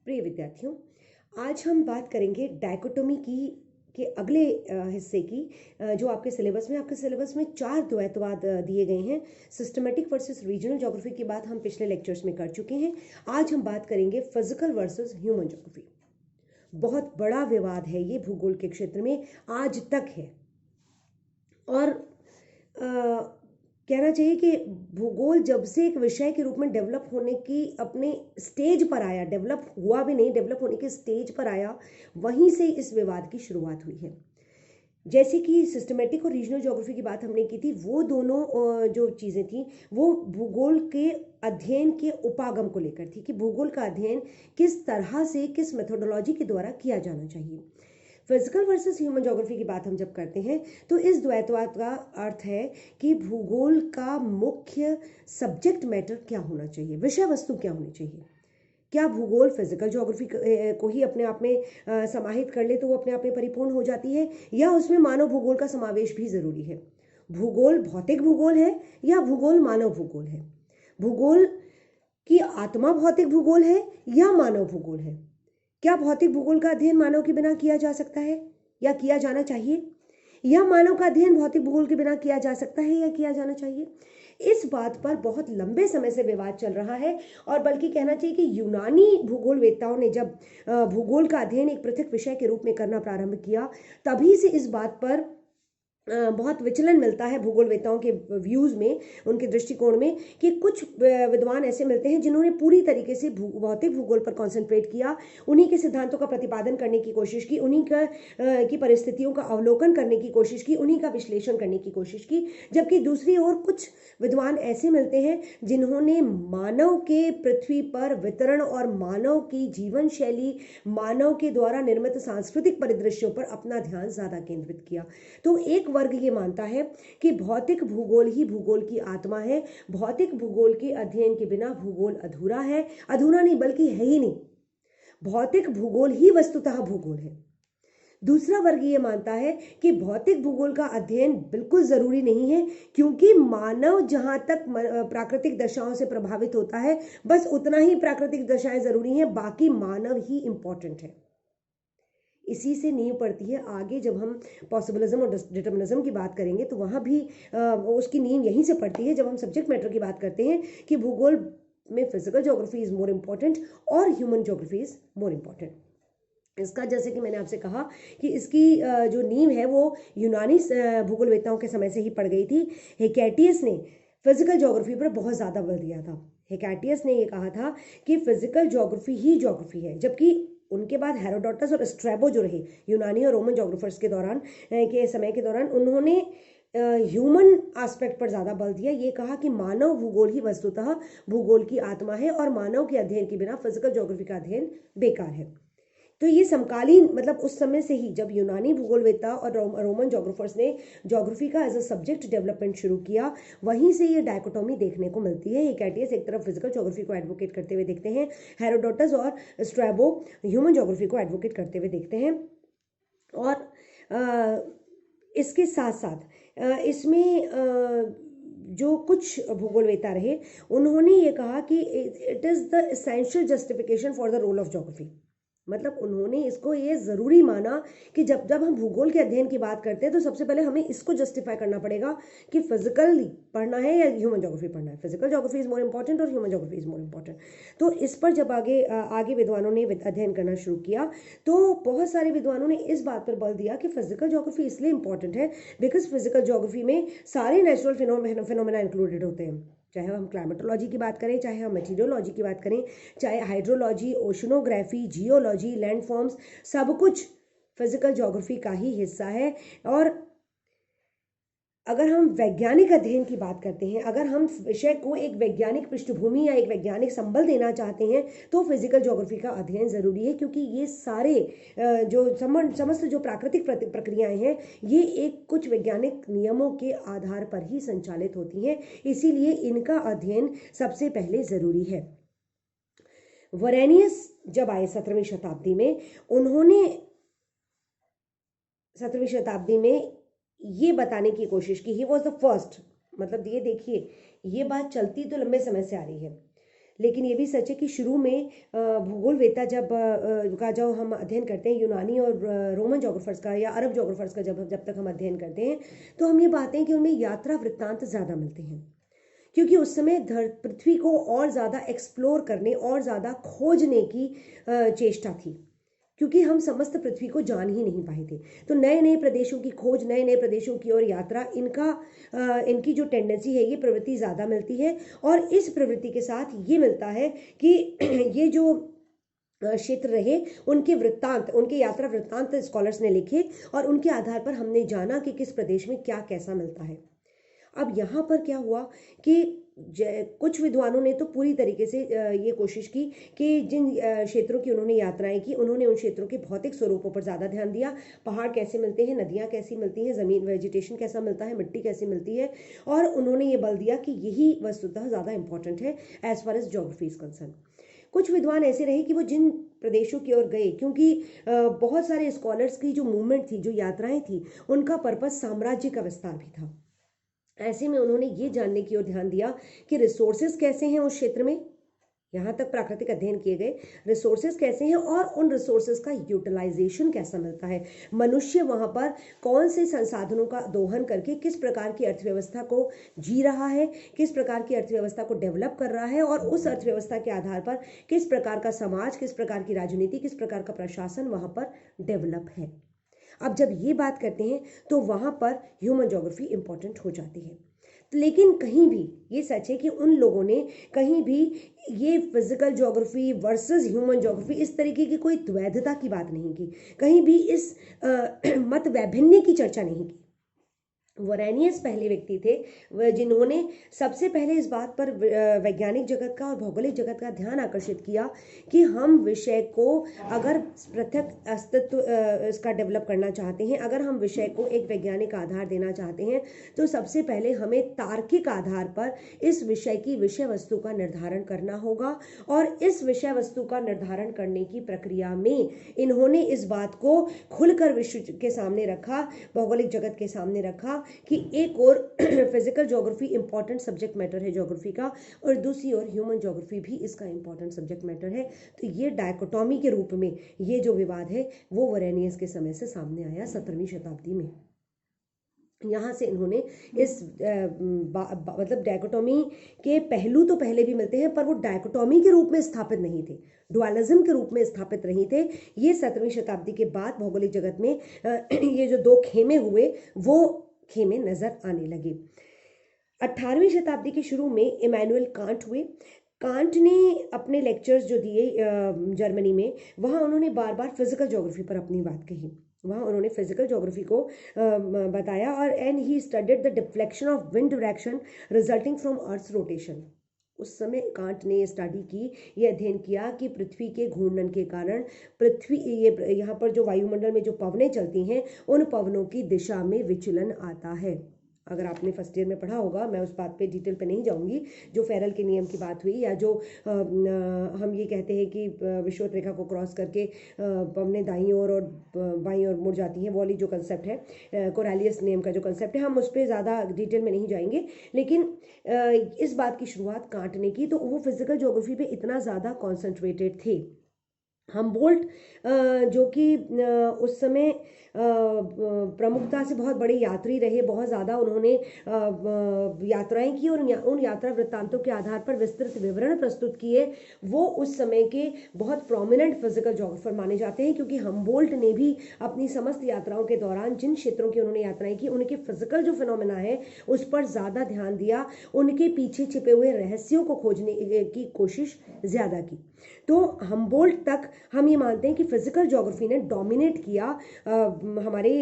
प्रिय विद्यार्थियों, आज हम बात करेंगे डायकोटोमी की के अगले हिस्से की। जो आपके सिलेबस में चार द्वैतवाद दिए गए हैं। सिस्टमेटिक वर्सेस रीजनल ज्योग्राफी की बात हम पिछले लेक्चर्स में कर चुके हैं। आज हम बात करेंगे फिजिकल वर्सेस ह्यूमन ज्योग्राफी। बहुत बड़ा विवाद है ये भूगोल के क्षेत्र में, आज तक है। और कहना चाहिए कि भूगोल जब से एक विषय के रूप में डेवलप होने की अपने स्टेज पर आया, डेवलप हुआ भी नहीं, डेवलप होने के स्टेज पर आया, वहीं से इस विवाद की शुरुआत हुई है। जैसे कि सिस्टमेटिक और रीजनल ज्योग्राफी की बात हमने की थी, वो दोनों जो चीज़ें थी वो भूगोल के अध्ययन के उपागम को लेकर थी कि भूगोल का अध्ययन किस तरह से, किस मेथोडोलॉजी के द्वारा किया जाना चाहिए। फिजिकल वर्सेस ह्यूमन ज्योग्राफी की बात हम जब करते हैं तो इस द्वैतवाद का अर्थ है कि भूगोल का मुख्य सब्जेक्ट मैटर क्या होना चाहिए, विषय वस्तु क्या होनी चाहिए। क्या भूगोल फिजिकल ज्योग्राफी को ही अपने आप में समाहित कर ले तो वो अपने आप में परिपूर्ण हो जाती है, या उसमें मानव भूगोल का समावेश भी जरूरी है। भूगोल भौतिक भूगोल है या भूगोल मानव भूगोल है। भूगोल की आत्मा भौतिक भूगोल है या मानव भूगोल है। क्या भौतिक भूगोल का अध्ययन मानव के बिना किया जा सकता है या किया जाना चाहिए, या मानव का अध्ययन भौतिक भूगोल के बिना किया जा सकता है या किया जाना चाहिए। इस बात पर बहुत लंबे समय से विवाद चल रहा है। और बल्कि कहना चाहिए कि यूनानी भूगोलवेत्ताओं ने जब भूगोल का अध्ययन एक पृथक विषय के रूप में करना प्रारंभ किया, तभी से इस बात पर बहुत विचलन मिलता है भूगोलवेत्ताओं के व्यूज़ में, उनके दृष्टिकोण में, कि कुछ विद्वान ऐसे मिलते हैं जिन्होंने पूरी तरीके से भौतिक भूगोल पर कंसंट्रेट किया, उन्हीं के सिद्धांतों का प्रतिपादन करने की कोशिश की, उन्हीं की परिस्थितियों का अवलोकन करने की कोशिश की, उन्हीं का विश्लेषण करने की कोशिश की। जबकि दूसरी ओर कुछ विद्वान ऐसे मिलते हैं जिन्होंने मानव के पृथ्वी पर वितरण और मानव की जीवन शैली, मानव के द्वारा निर्मित सांस्कृतिक परिदृश्यों पर अपना ध्यान ज़्यादा केंद्रित किया। तो एक वर्ग ये मानता है कि भौतिक भूगोल ही भूगोल की आत्मा है, भौतिक भूगोल के अध्ययन के बिना भूगोल अधूरा है, अधूरा नहीं बल्कि है ही नहीं, भौतिक भूगोल ही वस्तुतः भूगोल है। दूसरा वर्ग ये मानता है कि भौतिक भूगोल का अध्ययन बिल्कुल जरूरी नहीं है, क्योंकि मानव जहां तक प्राकृतिक दशाओं से प्रभावित होता है, बस उतना ही प्राकृतिक दशाएं जरूरी हैं, बाकी मानव ही इंपॉर्टेंट है। इसी से नींव पड़ती है आगे जब हम पॉसिबिलिज्म और डिटर्मिनिज्म की बात करेंगे, तो वहाँ भी उसकी नींव यहीं से पड़ती है जब हम सब्जेक्ट मैटर की बात करते हैं कि भूगोल में physical geography is more important और human geography is more important. इसका जैसे कि मैंने आपसे कहा कि इसकी जो नींव है वो यूनानी भूगोलवेत्ताओं के समय से ही पड़ गई थी। हेकेटियस ने फिजिकल ज्योग्राफी पर बहुत ज़्यादा बल दिया था। हेकेटियस ने ये कहा था कि फिजिकल ज्योग्राफी ही ज्योग्राफी है, जबकि उनके बाद हेरोडोटस और स्ट्रैबो जो रहे यूनानी और रोमन ज्योग्राफर्स के दौरान के समय के दौरान, उन्होंने ह्यूमन एस्पेक्ट पर ज़्यादा बल दिया। ये कहा कि मानव भूगोल ही वस्तुतः भूगोल की आत्मा है और मानव के अध्ययन के बिना फिजिकल ज्योग्राफी का अध्ययन बेकार है। तो ये समकालीन, मतलब उस समय से ही जब यूनानी भूगोलवेत्ता और रोमन ज्योग्राफर्स ने ज्योग्राफी का एज अ सब्जेक्ट डेवलपमेंट शुरू किया, वहीं से ये डायकोटोमी देखने को मिलती है। हेकेटियस एक तरफ फिजिकल ज्योग्राफी को एडवोकेट करते हुए देखते हैं, हेरोडोटस और स्ट्रैबो ह्यूमन ज्योग्राफी को एडवोकेट करते हुए देखते हैं। और इसके साथ साथ इसमें जो कुछ भूगोलवेत्ता रहे, उन्होंने ये कहा कि it is the essential justification for the role of geography. मतलब उन्होंने इसको ये ज़रूरी माना कि जब जब हम भूगोल के अध्ययन की बात करते हैं तो सबसे पहले हमें इसको जस्टिफाई करना पड़ेगा कि फिजिकल पढ़ना है या ह्यूमन ज्योग्राफी पढ़ना है। Physical geography is more important और human geography is more important. तो इस पर जब आगे विद्वानों ने अध्ययन करना शुरू किया, तो बहुत सारे विद्वानों ने इस बात पर बल दिया कि फिजिकल ज्योग्राफी इसलिए इंपॉर्टेंट है बिकॉज फिजिकल ज्योग्राफी में सारे नेचुरल फिनोमेना इंक्लूडेड होते हैं। चाहे हम क्लाइमेटोलॉजी की बात करें, चाहे हम मेटीरियोलॉजी की बात करें, चाहे हाइड्रोलॉजी, ओशनोग्राफी, जियोलॉजी, लैंडफॉर्म्स, सब कुछ फिजिकल ज्योग्राफी का ही हिस्सा है। और अगर हम वैज्ञानिक अध्ययन की बात करते हैं, अगर हम विषय को एक वैज्ञानिक पृष्ठभूमि या एक वैज्ञानिक संबल देना चाहते हैं, तो फिजिकल ज्योग्राफी का अध्ययन ज़रूरी है, क्योंकि ये सारे जो समस्त जो प्राकृतिक प्रक्रियाएं हैं, ये एक कुछ वैज्ञानिक नियमों के आधार पर ही संचालित होती हैं, इसीलिए इनका अध्ययन सबसे पहले ज़रूरी है। वरेनियस जब आए 17वीं शताब्दी में, उन्होंने 17वीं शताब्दी में ये बताने की कोशिश की, ही वॉज द फर्स्ट। मतलब ये देखिए, ये बात चलती तो लंबे समय से आ रही है। लेकिन ये भी सच है कि शुरू में भूगोलवेत्ता का जो हम अध्ययन करते हैं यूनानी और रोमन जोग्राफर्स का या अरब जोग्राफर्स का जब तक हम अध्ययन करते हैं तो हम ये पाते हैं कि उनमें यात्रा वृत्तांत ज़्यादा मिलते हैं, क्योंकि उस समय पृथ्वी को और ज़्यादा एक्सप्लोर करने और ज़्यादा खोजने की चेष्टा थी, क्योंकि हम समस्त पृथ्वी को जान ही नहीं पाए थे। तो नए नए प्रदेशों की खोज, नए नए प्रदेशों की ओर यात्रा, इनकी जो टेंडेंसी है, ये प्रवृत्ति ज़्यादा मिलती है। और इस प्रवृत्ति के साथ ये मिलता है कि ये जो क्षेत्र रहे, उनके वृत्तांत, उनके यात्रा वृत्तांत स्कॉलर्स ने लिखे और उनके आधार पर हमने जाना कि किस प्रदेश में क्या कैसा मिलता है। अब यहाँ पर क्या हुआ कि कुछ विद्वानों ने तो पूरी तरीके से ये कोशिश की कि जिन क्षेत्रों की उन्होंने यात्राएं की, उन्होंने उन क्षेत्रों के भौतिक स्वरूपों पर ज़्यादा ध्यान दिया। पहाड़ कैसे मिलते हैं, नदियाँ कैसी मिलती हैं, ज़मीन वेजिटेशन कैसा मिलता है, मिट्टी कैसी मिलती है, और उन्होंने ये बल दिया कि यही वस्तुतः ज़्यादा इंपॉर्टेंट है as far as geography is concern. कुछ विद्वान ऐसे रहे कि वो जिन प्रदेशों की ओर गए, क्योंकि बहुत सारे स्कॉलर्स की जो मूवमेंट थी, जो यात्राएं थी, उनका पर्पस साम्राज्य का विस्तार भी था। ऐसे में उन्होंने ये जानने की ओर ध्यान दिया कि रिसोर्सेज कैसे हैं उस क्षेत्र में, यहाँ तक प्राकृतिक अध्ययन किए गए, रिसोर्सेज कैसे हैं और उन रिसोर्सेज का यूटिलाइजेशन कैसा मिलता है, मनुष्य वहाँ पर कौन से संसाधनों का दोहन करके किस प्रकार की अर्थव्यवस्था को जी रहा है, किस प्रकार की अर्थव्यवस्था को डेवलप कर रहा है, और उस अर्थव्यवस्था के आधार पर किस प्रकार का समाज, किस प्रकार की राजनीति, किस प्रकार का प्रशासन वहाँ पर डेवलप है। अब जब ये बात करते हैं तो वहाँ पर ह्यूमन ज्योग्राफी इंपॉर्टेंट हो जाती है। लेकिन कहीं भी ये सच है कि उन लोगों ने कहीं भी ये physical geography versus human geography इस तरीके की कोई द्वैधता की बात नहीं की, कहीं भी इस मत वैभिन्य की चर्चा नहीं की। वोरेनियस पहले व्यक्ति थे जिन्होंने सबसे पहले इस बात पर वैज्ञानिक जगत का और भौगोलिक जगत का ध्यान आकर्षित किया कि हम विषय को अगर पृथक अस्तित्व इसका डेवलप करना चाहते हैं, अगर हम विषय को एक वैज्ञानिक आधार देना चाहते हैं, तो सबसे पहले हमें तार्किक आधार पर इस विषय की विषय वस्तु का निर्धारण करना होगा। और इस विषय वस्तु का निर्धारण करने की प्रक्रिया में इन्होंने इस बात को खुलकर विश्व के सामने रखा, भौगोलिक जगत के सामने रखा कि एक और physical geography important subject matter है ज्योग्राफी का, और दूसरी ओर ह्यूमन ज्योग्राफी भी इसका इंपॉर्टेंट सब्जेक्ट मैटर है। तो ये डायकोटॉमी के रूप में ये जो विवाद है वो वोरेनियस के समय से सामने आया 17वीं शताब्दी में। यहाँ से इन्होंने इस मतलब डायकोटॉमी के पहलू तो पहले भी मिलते हैं, पर वो डायकोटॉमी के रूप में स्थापित नहीं थे, डुअलिज्म के रूप में स्थापित नहीं थे। ये 17वीं शताब्दी के बाद भौगोलिक जगत में ये जो दो खेमे हुए वो खेमे नजर आने लगे। 18वीं शताब्दी के शुरू में इमैनुअल कांट हुए। कांट ने अपने लेक्चर्स जो दिए जर्मनी में, वहाँ उन्होंने बार बार फिजिकल ज्योग्राफी पर अपनी बात कही, वहाँ उन्होंने फिजिकल ज्योग्राफी को बताया। और and he studied the deflection of wind direction resulting from earth's rotation. उस समय कांट ने स्टडी की, ये अध्ययन किया कि पृथ्वी के घूर्णन के कारण पृथ्वी यहाँ पर जो वायुमंडल में जो पवनें चलती हैं, उन पवनों की दिशा में विचलन आता है। अगर आपने फर्स्ट ईयर में पढ़ा होगा, मैं उस बात पे डिटेल पे नहीं जाऊंगी, जो फेरल के नियम की बात हुई, या जो हम ये कहते हैं कि विषुवत रेखा को क्रॉस करके पवनें दाईं ओर और बाईं ओर मुड़ जाती हैं, वो वाली जो कंसेप्ट है, कोरालियस नियम का जो कंसेप्ट है, हम उस पर ज़्यादा डिटेल में नहीं जाएंगे। लेकिन इस बात की शुरुआत कांट ने की, तो वो फिजिकल ज्योग्राफी पे इतना ज़्यादा कॉन्सेंट्रेटेड थे। हमबोल्ट जो कि उस समय प्रमुखता से बहुत बड़े यात्री रहे, बहुत ज़्यादा उन्होंने यात्राएं की और उन यात्रा वृत्तांतों के आधार पर विस्तृत विवरण प्रस्तुत किए। वो उस समय के बहुत प्रोमिनेंट फिजिकल ज्योग्राफर माने जाते हैं, क्योंकि हमबोल्ट ने भी अपनी समस्त यात्राओं के दौरान जिन क्षेत्रों की उन्होंने यात्राएं की, उनके फिजिकल जो फिनोमेना है उस पर ज़्यादा ध्यान दिया, उनके पीछे छिपे हुए रहस्यों को खोजने की कोशिश ज़्यादा की। तो हमबोल्ट तक हम ये मानते हैं कि फिजिकल ज्योग्राफी ने डोमिनेट किया हमारे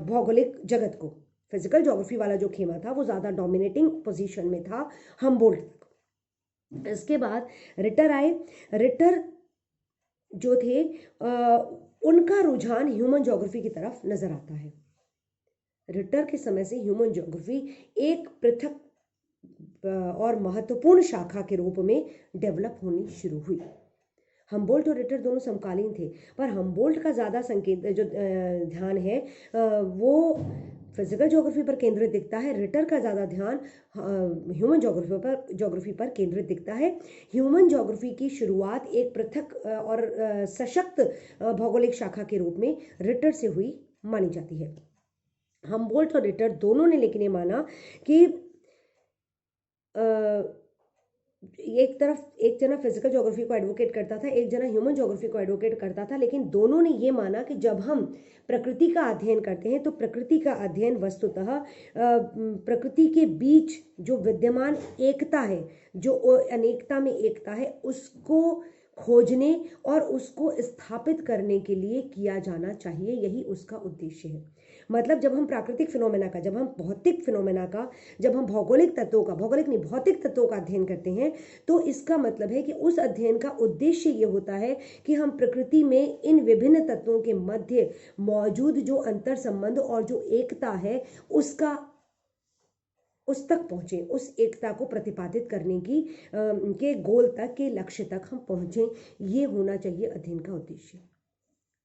भौगोलिक जगत को। फिजिकल ज्योग्राफी वाला जो खेमा था वो ज़्यादा डोमिनेटिंग पोजीशन में था हमबोल्ट तक। इसके बाद रिटर आए। रिटर जो थे उनका रुझान ह्यूमन ज्योग्राफी की तरफ नजर आता है। रिटर के समय से ह्यूमन ज्योग्राफी एक पृथक और महत्वपूर्ण शाखा के रूप में डेवलप होनी शुरू हुई। हमबोल्ट और रिटर दोनों समकालीन थे, पर हमबोल्ट का ज़्यादा संकेत जो ध्यान है वो फिजिकल ज्योग्राफी पर केंद्रित दिखता है, रिटर का ज़्यादा ध्यान ह्यूमन ज्योग्राफी पर केंद्रित दिखता है। ह्यूमन ज्योग्राफी की शुरुआत एक पृथक और सशक्त भौगोलिक शाखा के रूप में रिटर से हुई मानी जाती है। हमबोल्ट और रिटर दोनों ने लेकिन ये माना कि एक जना फिजिकल ज्योग्राफी को एडवोकेट करता था, एक जना ह्यूमन ज्योग्राफी को एडवोकेट करता था, लेकिन दोनों ने ये माना कि जब हम प्रकृति का अध्ययन करते हैं तो प्रकृति का अध्ययन वस्तुतः प्रकृति के बीच जो विद्यमान एकता है, जो अनेकता में एकता है, उसको खोजने और उसको स्थापित करने के लिए किया जाना चाहिए। यही उसका उद्देश्य है। मतलब जब हम प्राकृतिक फिनोमेना का, जब हम भौतिक फिनोमेना का, जब हम भौगोलिक तत्वों का, भौगोलिक नहीं भौतिक तत्वों का अध्ययन करते हैं, तो इसका मतलब है कि उस अध्ययन का उद्देश्य ये होता है कि हम प्रकृति में इन विभिन्न तत्वों के मध्य मौजूद जो अंतर संबंध और जो एकता है उस तक पहुँचें, उस एकता को प्रतिपादित करने की के गोल तक, के लक्ष्य तक हम पहुँचें। ये होना चाहिए अध्ययन का उद्देश्य।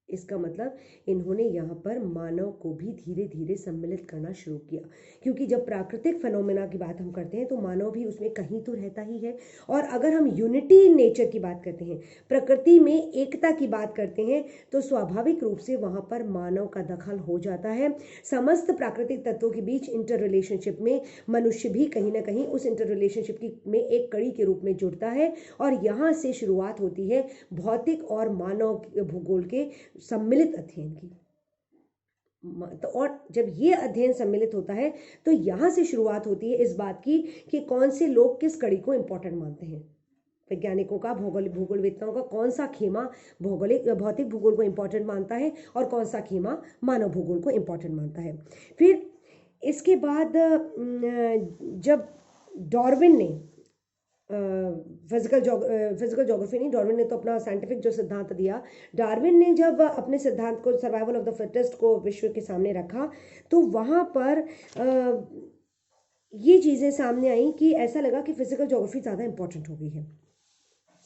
इसका मतलब इन्होंने यहाँ पर मानव को भी धीरे धीरे सम्मिलित करना शुरू किया, क्योंकि जब प्राकृतिक फिनोमेना की बात हम करते हैं तो मानव भी उसमें कहीं तो रहता ही है। और अगर हम यूनिटी इन नेचर की बात करते हैं, प्रकृति में एकता की बात करते हैं, तो स्वाभाविक रूप से वहाँ पर मानव का दखल हो जाता है। समस्त प्राकृतिक तत्वों के बीच इंटर रिलेशनशिप में मनुष्य भी कहीं ना कहीं उस इंटर रिलेशनशिप की में एक कड़ी के रूप में जुड़ता है, और यहाँ से शुरुआत होती है भौतिक और मानव भूगोल के सम्मिलित अध्ययन की। तो और जब ये अध्ययन सम्मिलित होता है तो यहां से शुरुआत होती है इस बात की कि कौन से लोग किस कड़ी को इंपॉर्टेंट मानते हैं। वैज्ञानिकों का, भूगोलवेत्ताओं का कौन सा खेमा भौतिक भूगोल को इंपॉर्टेंट मानता है और कौन सा खेमा मानव भूगोल को इंपॉर्टेंट मानता है। फिर इसके बाद जब डार्विन ने फिजिकल ज्योग्राफी नहीं, डार्विन ने तो अपना साइंटिफिक जो सिद्धांत दिया, डार्विन ने जब अपने सिद्धांत को, सर्वाइवल ऑफ द फिटेस्ट को विश्व के सामने रखा, तो वहाँ पर ये चीज़ें सामने आई कि ऐसा लगा कि फिजिकल ज्योग्राफी ज़्यादा इंपॉर्टेंट हो गई है।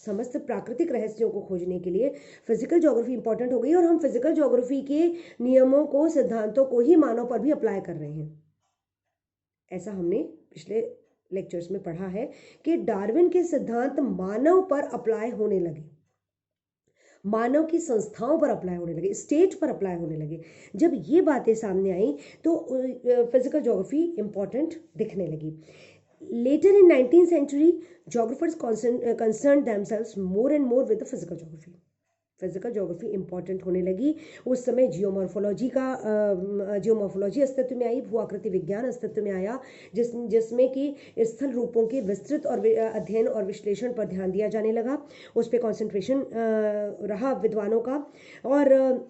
समस्त प्राकृतिक रहस्यों को खोजने के लिए फिजिकल ज्योग्राफी इंपॉर्टेंट हो गई, और हम फिजिकल ज्योग्राफी के नियमों को, सिद्धांतों को ही मानव पर भी अप्लाई कर रहे हैं। ऐसा हमने पिछले लेक्चर्स में पढ़ा है कि डार्विन के सिद्धांत मानव पर अप्लाई होने लगे, मानव की संस्थाओं पर अप्लाई होने लगे, स्टेट पर अप्लाई होने लगे। जब ये बातें सामने आई तो फिजिकल ज्योग्राफी इंपॉर्टेंट दिखने लगी। Letter in 19th century, geographers concerned themselves more and more with the physical geography. Physical geography important होने लगी। उस समय जियोमॉर्फोलॉजी अस्तित्व में आई, भूआकृति विज्ञान अस्तित्व में आया, जिसमें कि स्थल रूपों के विस्तृत और अध्ययन और विश्लेषण पर ध्यान दिया जाने लगा। उस पर कॉन्सेंट्रेशन रहा विद्वानों का। और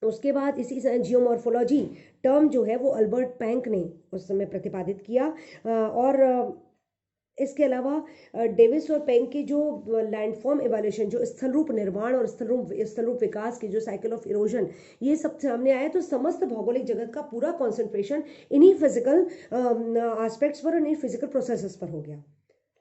उसके बाद इसी जियोमॉर्फोलॉजी टर्म जो है वो अल्बर्ट पैंक ने उस समय प्रतिपादित किया। और इसके अलावा डेविस और पेंग के जो लैंडफॉर्म इवोल्यूशन, जो स्थल रूप निर्माण और स्थल रूप विकास की जो साइकिल ऑफ इरोजन, ये सब सामने आया, तो समस्त भौगोलिक जगत का पूरा कंसंट्रेशन इन्हीं फिजिकल एस्पेक्ट्स पर और इन्हीं फिजिकल प्रोसेसेस पर हो गया।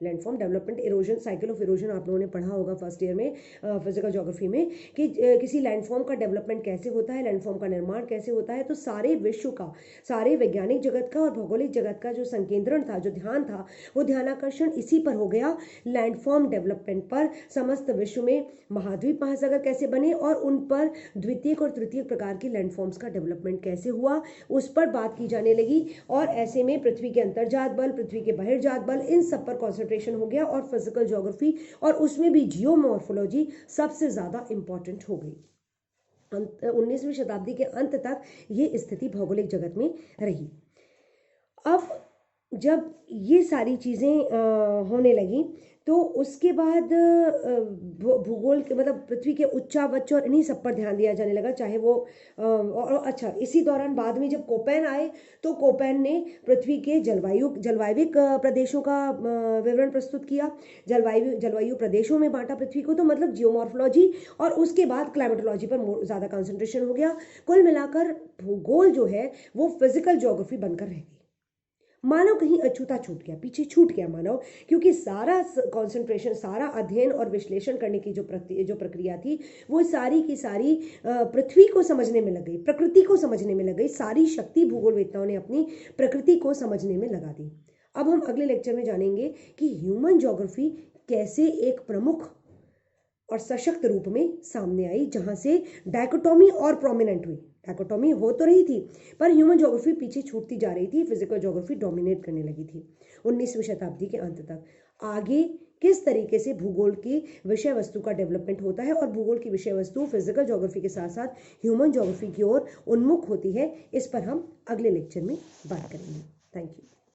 Landform development, erosion, cycle of erosion आप लोगों ने पढ़ा होगा फर्स्ट ईयर में फिजिकल ज्योग्राफी में कि किसी लैंडफॉर्म का डेवलपमेंट कैसे होता है, लैंडफॉर्म का निर्माण कैसे होता है। तो सारे विश्व का, सारे वैज्ञानिक जगत का और भौगोलिक जगत का जो संकेंद्रण था, जो ध्यान था, वो ध्यानाकर्षण इसी पर हो गया, लैंडफॉर्म डेवलपमेंट पर। समस्त विश्व में महाद्वीप महासागर कैसे बने और उन पर द्वितीयक और तृतीयक प्रकार के लैंडफॉर्म्स का डेवलपमेंट कैसे हुआ, उस पर बात की जाने लगी। और ऐसे में पृथ्वी के अंतर्जात बल, पृथ्वी के बहिर्जात बल, इन सब पर हो गया, और फिजिकल ज्योग्राफी और उसमें भी जियोमॉर्फोलॉजी सबसे ज्यादा इंपॉर्टेंट हो गई। 19वीं शताब्दी के अंत तक ये स्थिति भौगोलिक जगत में रही। अब जब ये सारी चीजें होने लगी तो उसके बाद भूगोल के, मतलब पृथ्वी के उच्चावच और इन्हीं सब पर ध्यान दिया जाने लगा, चाहे वो और अच्छा, इसी दौरान बाद में जब कोपेन आए तो कोपेन ने पृथ्वी के जलवायविक प्रदेशों का विवरण प्रस्तुत किया, जलवायु प्रदेशों में बांटा पृथ्वी को। तो मतलब जियोमॉर्फोलॉजी और उसके बाद क्लाइमेटोलॉजी पर ज़्यादा कंसंट्रेशन हो गया। कुल मिलाकर भूगोल जो है वो फिजिकल ज्योग्राफी बनकर रह गई। मानव कहीं अछूता छूट गया, पीछे छूट गया मानव, क्योंकि सारा कंसंट्रेशन, सारा अध्ययन और विश्लेषण करने की जो प्रक्रिया थी वो सारी की सारी पृथ्वी को समझने में लग गई, प्रकृति को समझने में लग गई, सारी शक्ति भूगोलवेत्ताओं ने अपनी प्रकृति को समझने में लगा दी। अब हम अगले लेक्चर में जानेंगे कि ह्यूमन ज्योग्राफी कैसे एक प्रमुख और सशक्त रूप में सामने आई, जहां से डायकोटॉमी और प्रोमिनेंट हुई। डायकोटॉमी हो तो रही थी पर ह्यूमन ज्योग्राफी पीछे छूटती जा रही थी, फिजिकल ज्योग्राफी डोमिनेट करने लगी थी 19वीं शताब्दी के अंत तक। आगे किस तरीके से भूगोल की विषय वस्तु का डेवलपमेंट होता है और भूगोल की विषय वस्तु फिजिकल ज्योग्राफी के साथ साथ ह्यूमन ज्योग्राफी की ओर उन्मुख होती है, इस पर हम अगले लेक्चर में बात करेंगे। Thank you.